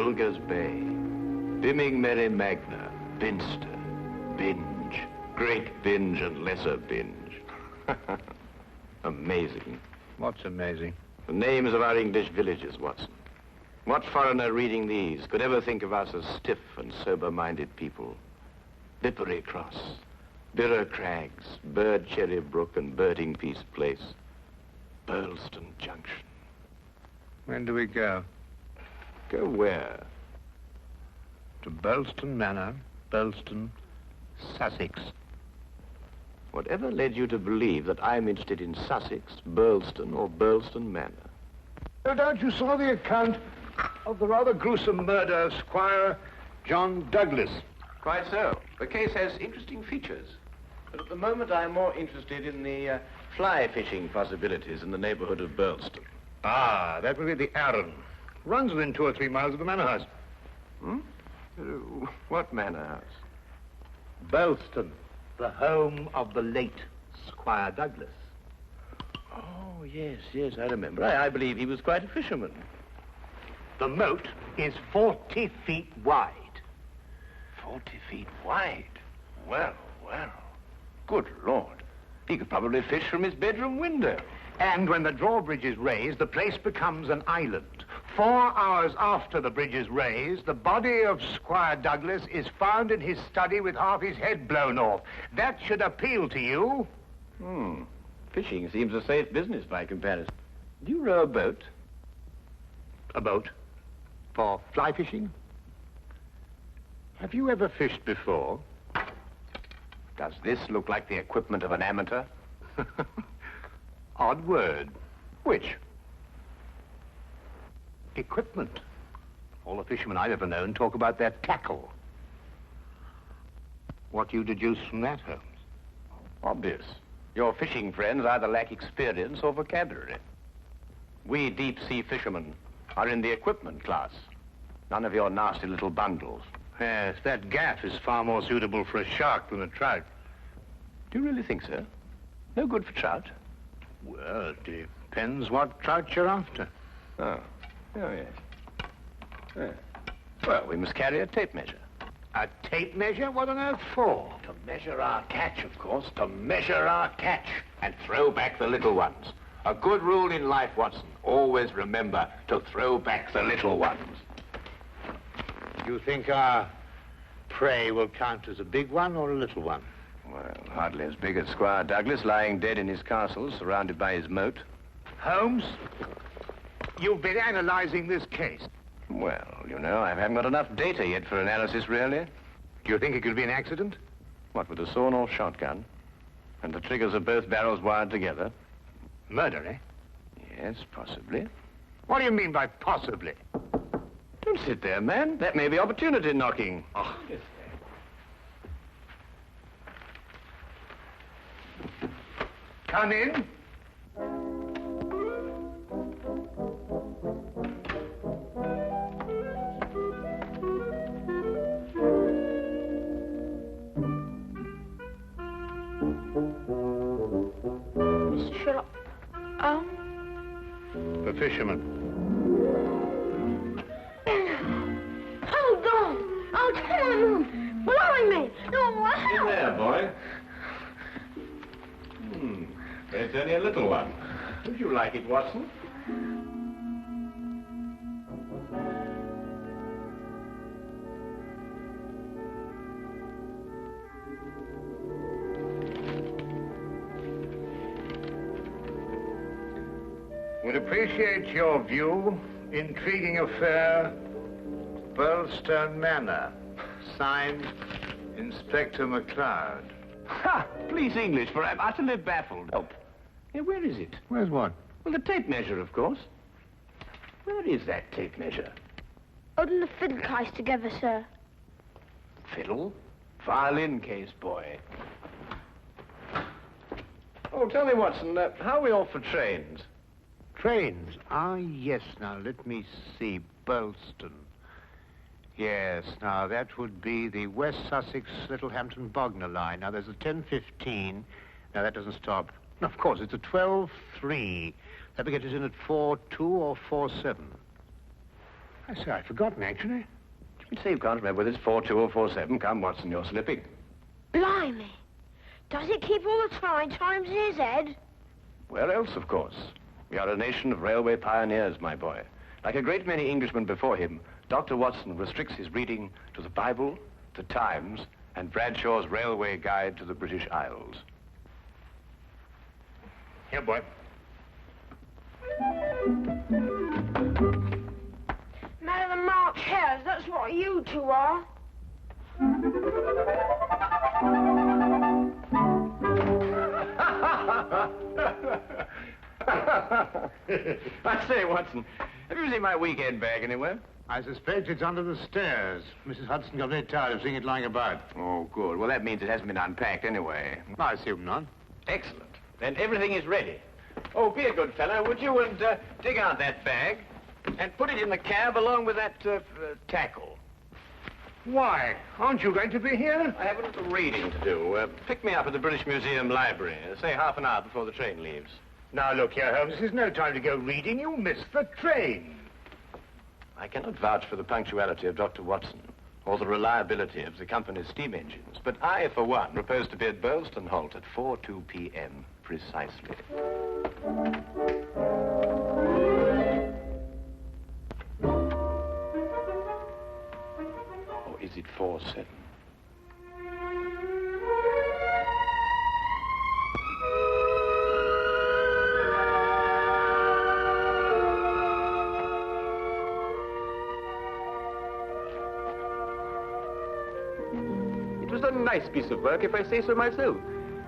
Bilger's Bay, Bimming Merry Magna, Binster, Binge, Great Binge and Lesser Binge. Amazing. What's amazing? The names of our English villages, Watson. What foreigner reading these could ever think of us as stiff and sober-minded people? Bippery Cross, Birrer Crags, Bird Cherry Brook and Birding Piece Place, Burlston Junction. When do we go? Go where? To Burlston Manor, Burlston, Sussex. Whatever led you to believe that I'm interested in Sussex, Burlston, or Burlston Manor? No doubt you saw the account of the rather gruesome murder of Squire John Douglas. Quite so. The case has interesting features. But at the moment, I'm more interested in the fly fishing possibilities in the neighborhood of Burlston. Ah, that will be the Arun. Runs within 2 or 3 miles of the manor house. Hmm? What manor house? Burlston, the home of the late Squire Douglas. Oh, yes, I remember. I believe he was quite a fisherman. The moat is 40 feet wide. 40 feet wide? Well. Good Lord. He could probably fish from his bedroom window. And when the drawbridge is raised, the place becomes an island. 4 hours after the bridge is raised, the body of Squire Douglas is found in his study with half his head blown off. That should appeal to you. Fishing seems a safe business by comparison. Do you row a boat? A boat? For fly fishing? Have you ever fished before? Does this look like the equipment of an amateur? Odd word. Which? Equipment. All the fishermen I've ever known talk about their tackle. What do you deduce from that, Holmes? Obvious. Your fishing friends either lack experience or vocabulary. We deep-sea fishermen are in the equipment class. None of your nasty little bundles. Yes, that gaff is far more suitable for a shark than a trout. Do you really think so? No good for trout? Well, it depends what trout you're after. Oh, yes. Well, we must carry a tape measure. A tape measure? What on earth for? To measure our catch, of course. To measure our catch and throw back the little ones. A good rule in life, Watson. Always remember to throw back the little ones. You think our prey will count as a big one or a little one? Well, hardly as big as Squire Douglas lying dead in his castle, surrounded by his moat. Holmes, you've been analyzing this case. Well, you know, I haven't got enough data yet for analysis, really. Do you think it could be an accident? What, with a sawn-off shotgun? And the triggers of both barrels wired together? Murder, eh? Yes, possibly. What do you mean by possibly? Don't sit there, man. That may be opportunity knocking. Oh. Come in. Mr. Sherlock, The fisherman. Hold on! Oh, come on! Blowing me! No, In there, boy. It's only a little one. Would you like it, Watson? Would appreciate your view. Intriguing affair, Burlston Manor. Signed, Inspector McLeod. Ha! Please, English, for I'm utterly baffled. Help. Yeah, where is it? Where's what? Well, the tape measure, of course. Where is that tape measure? Holding the fiddle case together, sir. Fiddle? Violin case, boy. Oh, tell me, Watson, how are we off for trains? Trains? Ah, yes. Now, let me see. Burlston. Yes, now, that would be the West Sussex Littlehampton Bognor line. Now, there's a 10:15. Now, that doesn't stop. No, of course, it's a 12:3. That will get us in at 4:2 or 4:7. I say, I'd forgotten, actually. You say you can't remember whether it's 4-2 or 4-7. Come, Watson, you're slipping. Blimey. Does it keep all the times in his head? Where else, of course? We are a nation of railway pioneers, my boy. Like a great many Englishmen before him, Dr. Watson restricts his reading to the Bible, the Times, and Bradshaw's Railway Guide to the British Isles. Here, boy. Man of the March Hares, that's what you two are. I say, Watson, have you seen my weekend bag anywhere? I suspect it's under the stairs. Mrs. Hudson got very tired of seeing it lying about. Oh, good. Well, that means it hasn't been unpacked anyway. I assume not. Excellent. Then everything is ready. Oh, be a good fellow, would you, and dig out that bag and put it in the cab along with that tackle. Why? Aren't you going to be here? I have a little reading to do. Pick me up at the British Museum Library, say half an hour before the train leaves. Now, look here, Holmes. This is no time to go reading. You'll miss the train. I cannot vouch for the punctuality of Dr. Watson or the reliability of the company's steam engines, but I, for one, propose to be at Burleston Halt at 4:02 p.m. precisely. Or is it 4:07? It was a nice piece of work, if I say so myself.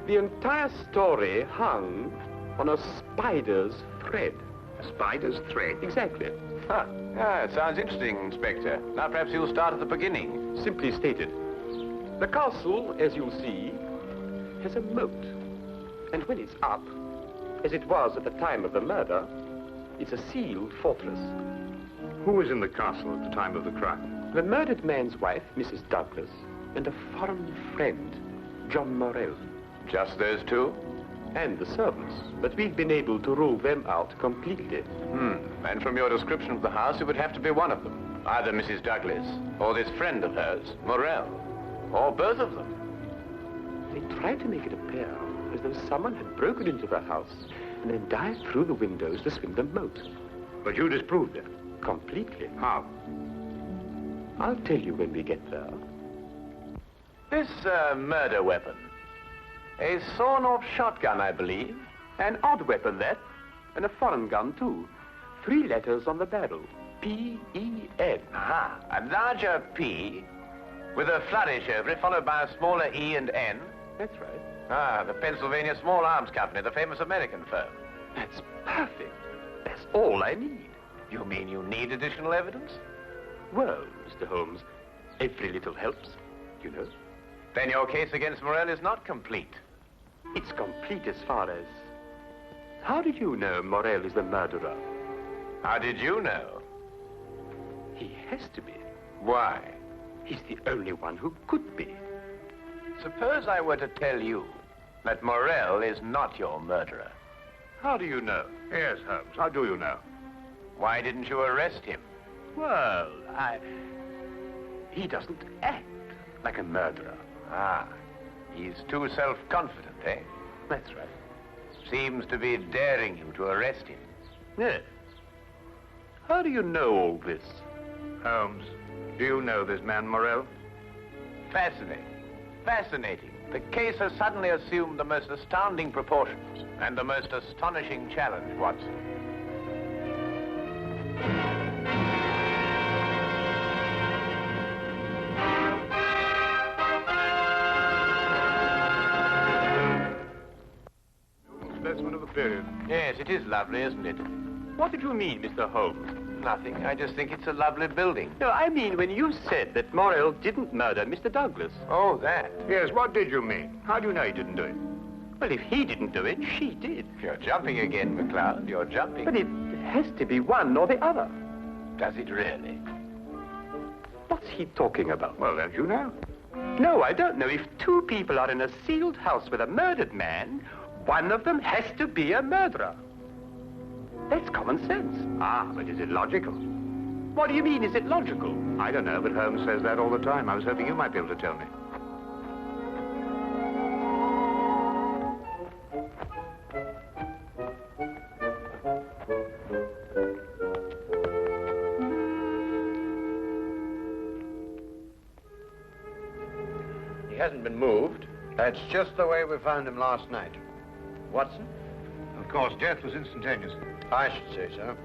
The entire story hung on a spider's thread. A spider's thread? Exactly. Huh. Ah, it sounds interesting, Inspector. Now, perhaps you'll start at the beginning. Simply stated, the castle, as you'll see, has a moat. And when it's up, as it was at the time of the murder, it's a sealed fortress. Who was in the castle at the time of the crime? The murdered man's wife, Mrs. Douglas, and a foreign friend, John Morell. Just those two? And the servants, but we've been able to rule them out completely. And from your description of the house, it would have to be one of them. Either Mrs. Douglas, or this friend of hers, Morell, or both of them. They tried to make it appear as though someone had broken into the house and then dived through the windows to swim the moat. But you disproved it. Completely. How? I'll tell you when we get there. This murder weapon. A sawn-off shotgun, I believe. An odd weapon, that. And a foreign gun, too. 3 letters on the barrel. P-E-N. Aha. A larger P with a flourish over it, followed by a smaller E and N. That's right. Ah, the Pennsylvania Small Arms Company, the famous American firm. That's perfect. That's all I need. You mean you need additional evidence? Well, Mr. Holmes, every little helps, you know. Then your case against Morell is not complete. It's complete as far as... How did you know Morell is the murderer? How did you know? He has to be. Why? He's the only one who could be. Suppose I were to tell you that Morell is not your murderer. How do you know? Yes, Holmes. How do you know? Why didn't you arrest him? Well, he doesn't act like a murderer. Ah, he's too self-confident, eh? That's right. Seems to be daring you to arrest him. Yes. How do you know all this? Holmes, do you know this man Morell? Fascinating. Fascinating. The case has suddenly assumed the most astounding proportions and the most astonishing challenge, Watson. Specimen of the period. Yes, it is lovely, isn't it? What did you mean, Mr. Holmes? Nothing. I just think it's a lovely building. No, I mean when you said that Morell didn't murder Mr. Douglas. Oh, that. Yes, what did you mean? How do you know he didn't do it? Well, if he didn't do it, she did. You're jumping again, McCloud. You're jumping. But it has to be one or the other. Does it really? What's he talking about? Well, don't you know? No, I don't know. If 2 people are in a sealed house with a murdered man, one of them has to be a murderer. That's common sense. Ah, but is it logical? What do you mean? Is it logical? I don't know, but Holmes says that all the time. I was hoping you might be able to tell me. He hasn't been moved. That's just the way we found him last night. Watson? Of course, death was instantaneous. I should say so.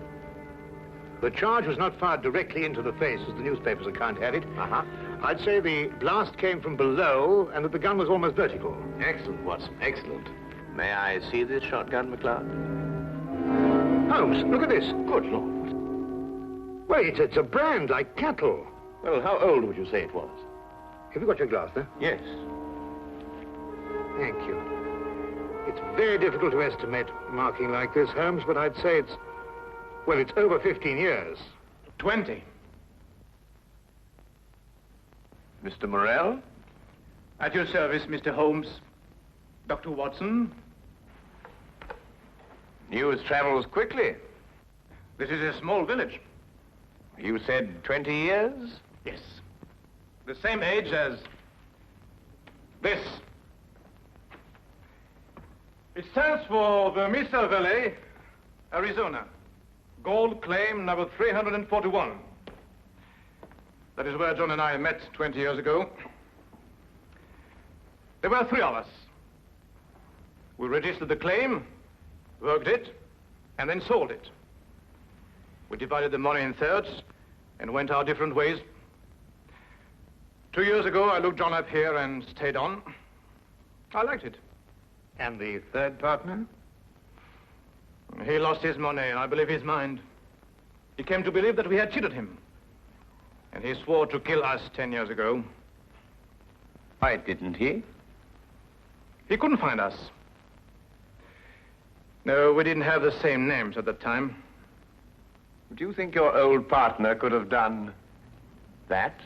The charge was not fired directly into the face, as the newspaper's account had it. Uh-huh. I'd say the blast came from below and that the gun was almost vertical. Excellent, Watson, excellent. May I see this shotgun, McLeod? Holmes, look at this. Good Lord. Wait, it's a brand like cattle. Well, how old would you say it was? Have you got your glass there? Yes. Thank you. It's very difficult to estimate marking like this, Holmes, but I'd say it's over 15 years. 20. Mr. Morrell? At your service, Mr. Holmes. Dr. Watson. News travels quickly. This is a small village. You said 20 years? Yes. The same age as this. It stands for the Mesa Valley, Arizona. Gold claim number 341. That is where John and I met 20 years ago. There were 3 of us. We registered the claim, worked it, and then sold it. We divided the money in thirds and went our different ways. 2 years ago, I looked John up here and stayed on. I liked it. And the third partner? He lost his money, and I believe his mind. He came to believe that we had cheated him. And he swore to kill us 10 years ago. Why didn't he? He couldn't find us. No, we didn't have the same names at that time. Do you think your old partner could have done that?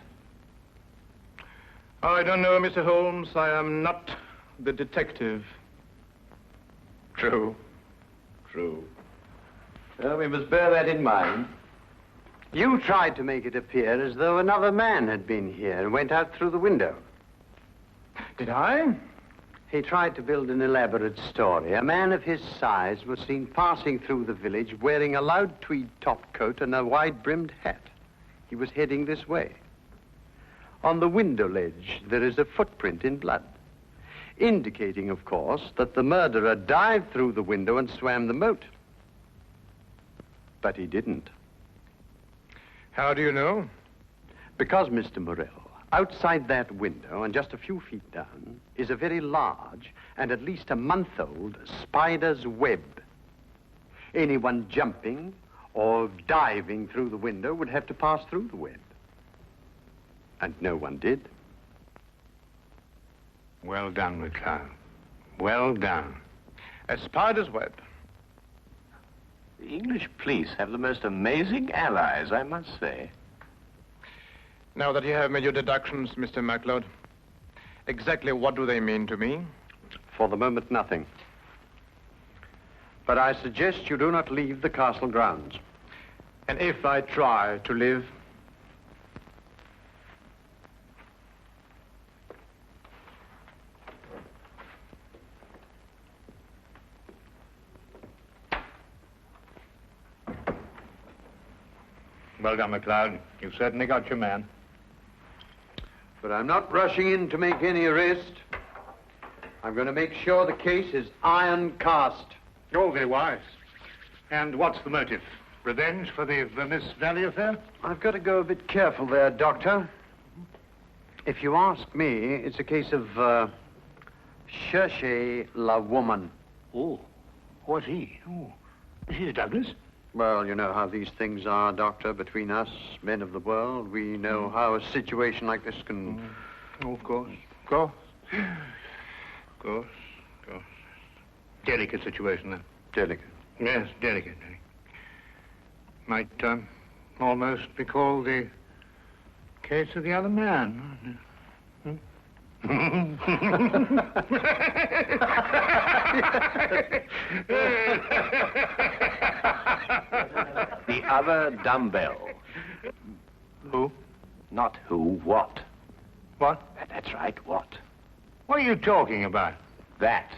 I don't know, Mr. Holmes. I am not the detective. True. True. Well, we must bear that in mind. You tried to make it appear as though another man had been here and went out through the window. Did I? He tried to build an elaborate story. A man of his size was seen passing through the village wearing a loud tweed topcoat and a wide-brimmed hat. He was heading this way. On the window ledge, there is a footprint in blood, indicating, of course, that the murderer dived through the window and swam the moat. But he didn't. How do you know? Because, Mr. Morrell, outside that window and just a few feet down is a very large and at least a month-old spider's web. Anyone jumping or diving through the window would have to pass through the web. And no one did. Well done, McLeod. Well done. A spider's web. The English police have the most amazing allies, I must say. Now that you have made your deductions, Mr. MacLeod, exactly what do they mean to me? For the moment, nothing. But I suggest you do not leave the castle grounds. And if I try to live? Well done, McLeod. You've certainly got your man. But I'm not rushing in to make any arrest. I'm going to make sure the case is iron cast. Oh, very wise. And what's the motive? Revenge for the Vermis Valley affair? I've got to go a bit careful there, Doctor. If you ask me, it's a case of, cherchez la woman. Oh, what's he? Oh, is he the Douglas? Well, you know how these things are, Doctor, between us, men of the world. We know how a situation like this can... Oh, of course. Of course. Of course. Of course. Delicate situation, then. Delicate. Yes, delicate. Might almost be called the case of the other man. The Other Dumbbell. Who? Not who, what. What? That's right, what. What are you talking about? That.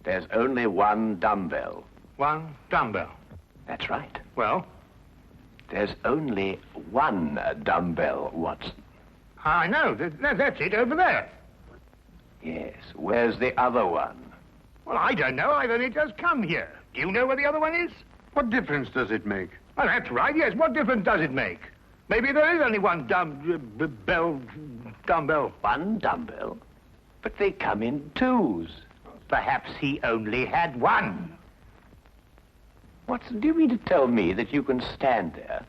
There's only one dumbbell. One dumbbell. That's right. Well? There's only one dumbbell, Watson. I know. That's it over there. Yes. Where's the other one? Well, I don't know. I've only just come here. Do you know where the other one is? What difference does it make? Well, that's right, yes. What difference does it make? Maybe there is only one dumbbell. One dumbbell? But they come in twos. Perhaps he only had one. Watson, do you mean to tell me that you can stand there,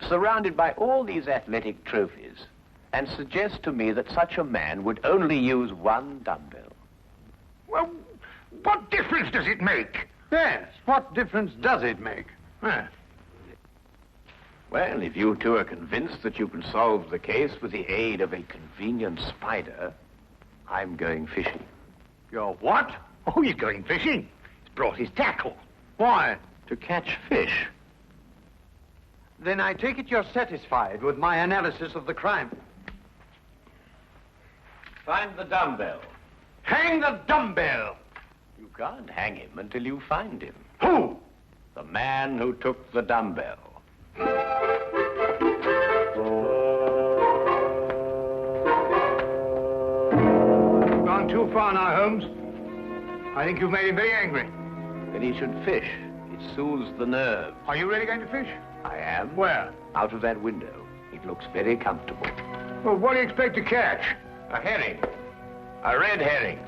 surrounded by all these athletic trophies, and suggest to me that such a man would only use one dumbbell? Well, what difference does it make? Yes, what difference does it make? Well, if you two are convinced that you can solve the case with the aid of a convenient spider, I'm going fishing. You're what? Oh, he's going fishing. He's brought his tackle. Why? To catch fish. Then I take it you're satisfied with my analysis of the crime. Find the dumbbell. Hang the dumbbell! You can't hang him until you find him. Who? The man who took the dumbbell. You've gone too far now, Holmes. I think you've made him very angry. Then he should fish. It soothes the nerves. Are you really going to fish? I am. Where? Out of that window. It looks very comfortable. Well, what do you expect to catch? A herring. A red herring.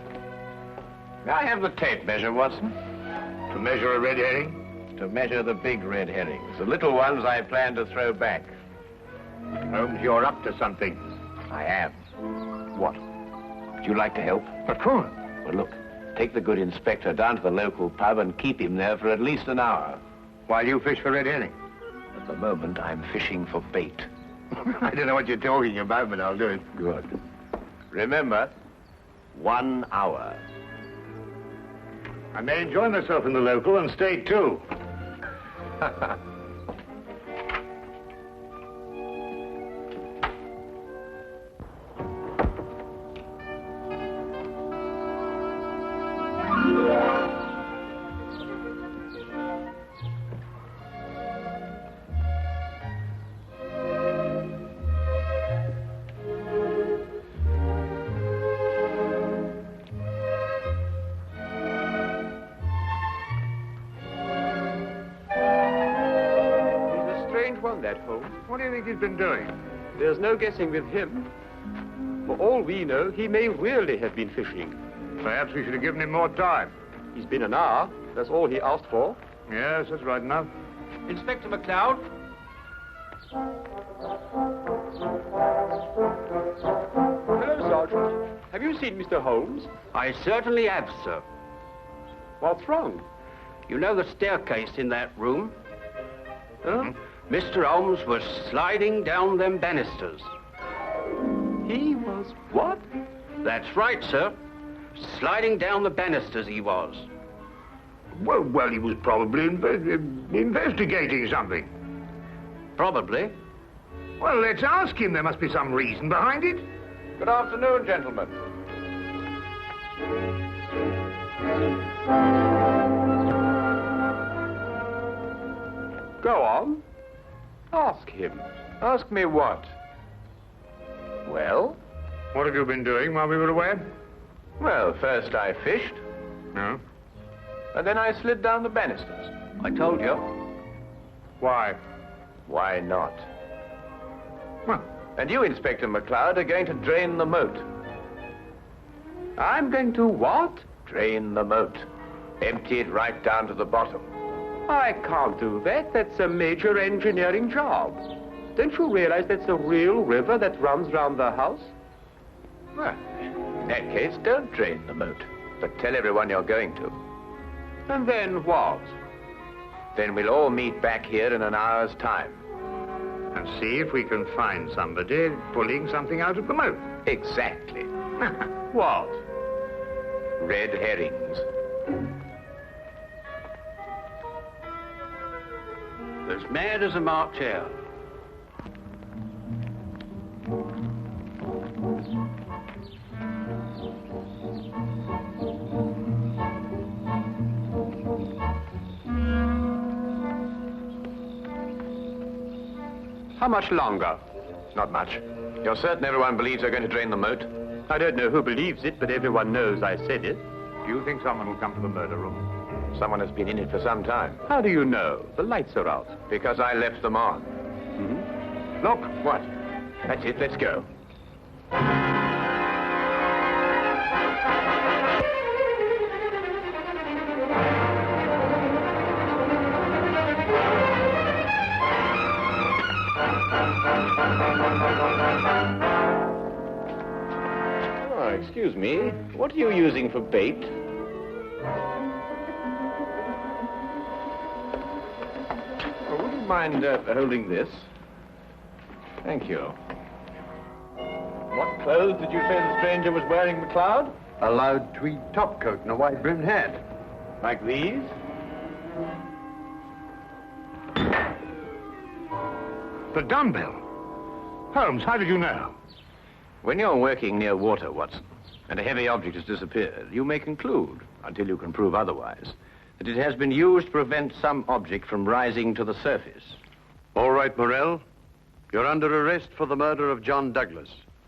May I have the tape measure, Watson? To measure a red herring? To measure the big red herrings. The little ones I plan to throw back. Holmes, you're up to something. I am. What? Would you like to help? Of course. Well, look. Take the good inspector down to the local pub and keep him there for at least an hour. While you fish for red herring? At the moment, I'm fishing for bait. I don't know what you're talking about, but I'll do it. Good. Remember, 1 hour. I may enjoy myself in the local and stay too. That Holmes. What do you think he's been doing? There's no guessing with him. For all we know, he may really have been fishing. Perhaps we should have given him more time. He's been an hour. That's all he asked for. Yes, that's right enough. Inspector McLeod? Hello, Sergeant. Have you seen Mr. Holmes? I certainly have, sir. What's wrong? You know the staircase in that room? Huh? Mr. Holmes was sliding down them banisters. He was what? That's right, sir. Sliding down the banisters he was. Well, he was probably investigating something. Probably. Well, let's ask him. There must be some reason behind it. Good afternoon, gentlemen. Go on. Ask him. Ask me what? Well? What have you been doing while we were away? Well, first I fished, No. and then I slid down the banisters. I told you. Why? Why not? Well, And you, Inspector McLeod, are going to drain the moat. I'm going to what? Drain the moat. Empty it right down to the bottom. I can't do that. That's a major engineering job. Don't you realize that's a real river that runs round the house? Well, in that case, don't drain the moat, but tell everyone you're going to. And then what? Then we'll all meet back here in an hour's time. and see if we can find somebody pulling something out of the moat. Exactly. What? Red herrings. As mad as a March hare. How much longer? Not much. You're certain everyone believes they're going to drain the moat? I don't know who believes it, but everyone knows I said it. Do you think someone will come to the murder room? Someone has been in it for some time. How do you know? The lights are out. Because I left them on. Look. What? That's it, let's go. Oh, excuse me. What are you using for bait? Oh, would you mind holding this? Thank you. What clothes did you say the stranger was wearing, MacLeod? A loud tweed topcoat and a wide-brimmed hat. Like these? The dumbbell. Holmes, how did you know? When you're working near water, Watson, and a heavy object has disappeared, you may conclude, until you can prove otherwise, that it has been used to prevent some object from rising to the surface. All right, Morell. You're under arrest for the murder of John Douglas.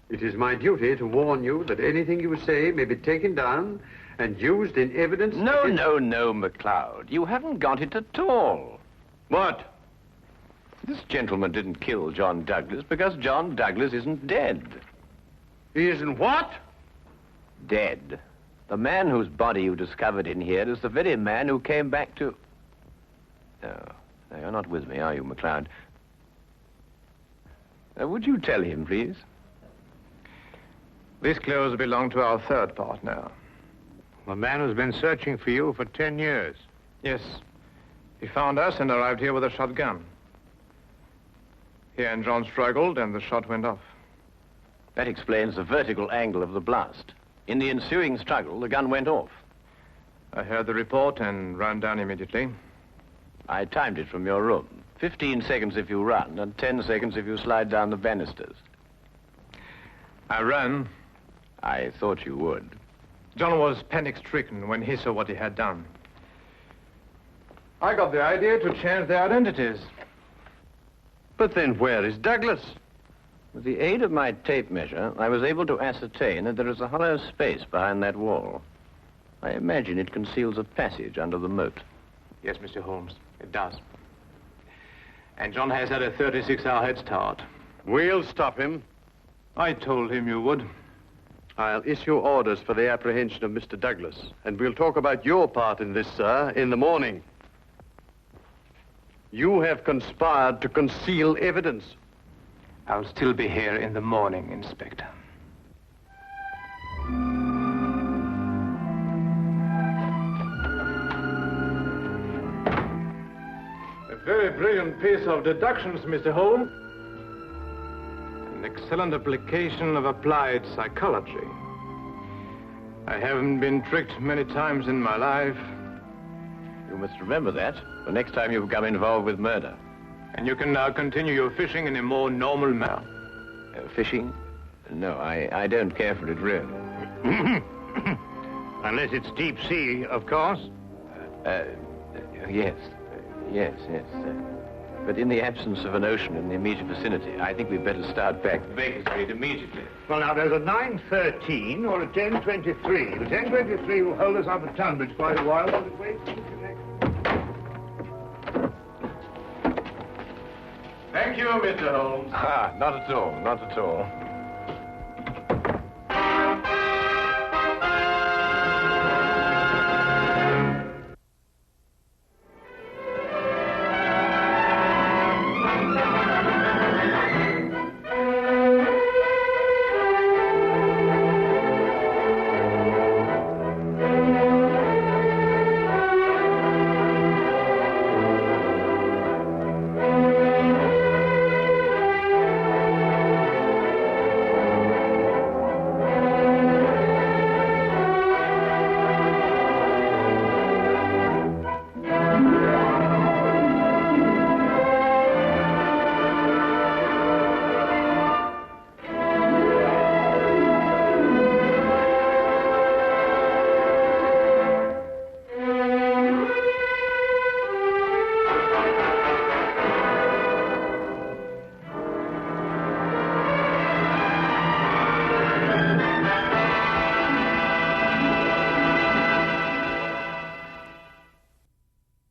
It is my duty to warn you that anything you say may be taken down and used in evidence... No, MacLeod. You haven't got it at all. What? This gentleman didn't kill John Douglas because John Douglas isn't dead. He isn't what? Dead. The man whose body you discovered in here is the very man who came back to... No, you're not with me, are you, MacLeod? Would you tell him, please? These clothes belong to our third partner. The man who's been searching for you for 10 years. Yes. He found us and arrived here with a shotgun. He and John struggled and the shot went off. That explains the vertical angle of the blast. In the ensuing struggle, the gun went off. I heard the report and ran down immediately. I timed it from your room. 15 seconds if you run, and 10 seconds if you slide down the banisters. I ran. I thought you would. John was panic-stricken when he saw what he had done. I got the idea to change their identities. But then where is Douglas? With the aid of my tape measure, I was able to ascertain that there is a hollow space behind that wall. I imagine it conceals a passage under the moat. Yes, Mr. Holmes, it does. And John has had a 36-hour head start. We'll stop him. I told him you would. I'll issue orders for the apprehension of Mr. Douglas, and we'll talk about your part in this, sir, in the morning. You have conspired to conceal evidence. I'll still be here in the morning, Inspector. A very brilliant piece of deductions, Mr. Holmes. An excellent application of applied psychology. I haven't been tricked many times in my life. You must remember that the next time you become involved with murder. And you can now continue your fishing in a more normal manner. Fishing? No, I don't care for it, really. Unless it's deep sea, of course. Yes. But in the absence of an ocean in the immediate vicinity, I think we'd better start back to Baker Street immediately. Well, now, there's a 9:13 or a 10:23. The 10:23 will hold us up at Tunbridge quite a while. Will it wait? Thank you, Mr. Holmes. Not at all.